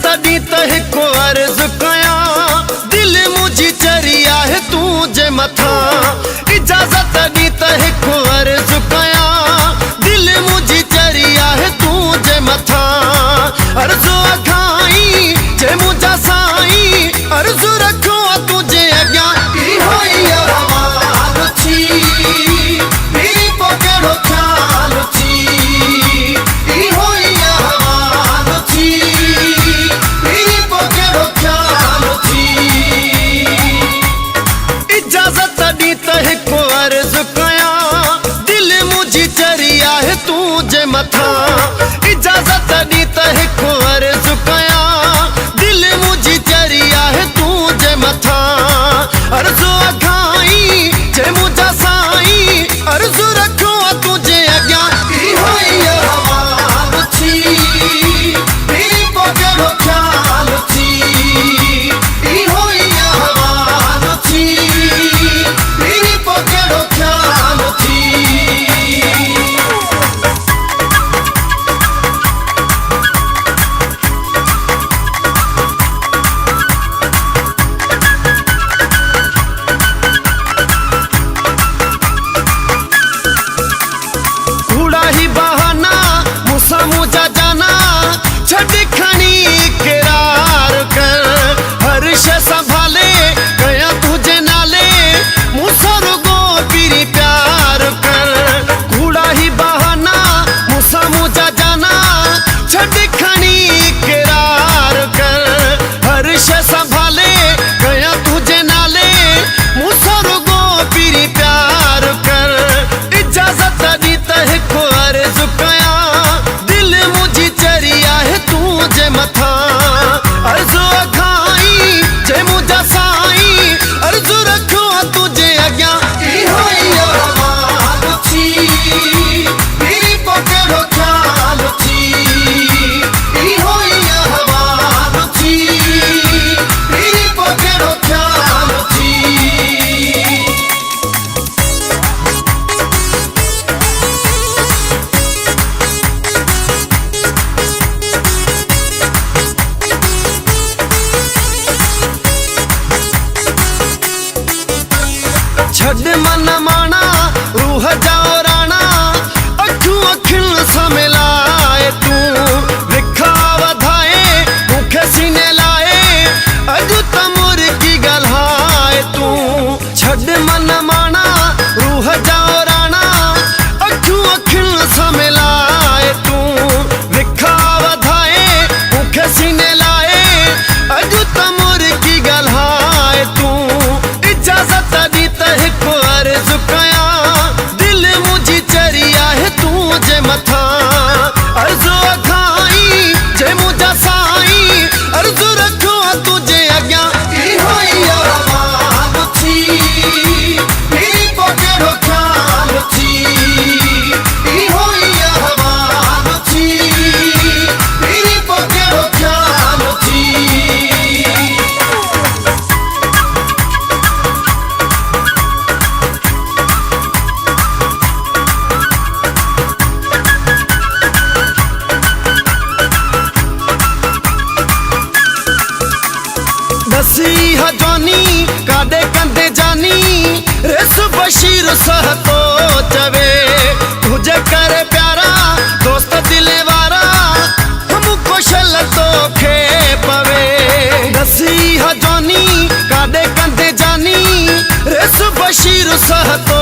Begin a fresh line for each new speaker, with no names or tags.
तड़ी तह को अर्ज कया दिल मुझी चरिया है तू जे मथा। इजाजत दी तह को अर्ज कया दिल मुझी चरिया है तू जे मथा। अर्जो अखाई जे मुझा साई अर्जो रखो तुझे अग्या मथा। इजाजत दी तह को अर्ज कया दिल मुझी चरिया है तू जे मथा। अर्जो अखाई जे मुझा साई अर्जो रखो तुझे अग्या मुझा जाना छड़ खनी करार कर हर शे संभाले गया तुझे नाले मुसर गो पीरी प्यार कर। कूड़ा ही बहाना मुझा जाना छड़ खनी करार कर हर शे संभाले गया तुझे नाले मुसर गो पीरी प्यार कर। इजाजत दी तह को अर्ज कया मथा। अर्जो अखाई जे मुझा साई अर्जो रखो तुझे अग्या छड़ मन माना रूह जाओ राना अखू अखिन समिलाए तू विखा वधाए मुखे सीने लाए अजू तमुर की गलहाए तू। छड़ मन माना रूह जाओ राना अखू अखिन समिलाए तू विखा वधाए मुखे सीने लाए अजू तमुर की गलहाए तू। इजाजत दी तह को अर्ज कया दिल मुझी चरिया है तू जे मथा। अर्जो अखाई जे मुझा साई अर्जो रखो तुझे अग्या दसी हजानी कादे कंदे जानी रेस बशीर सह तो चवे तुझे करे प्यारा दोस्त दिले वारा हमको शल तो खे पवे। दसी हजानी कादे कंदे जानी रेस बशीर सह तो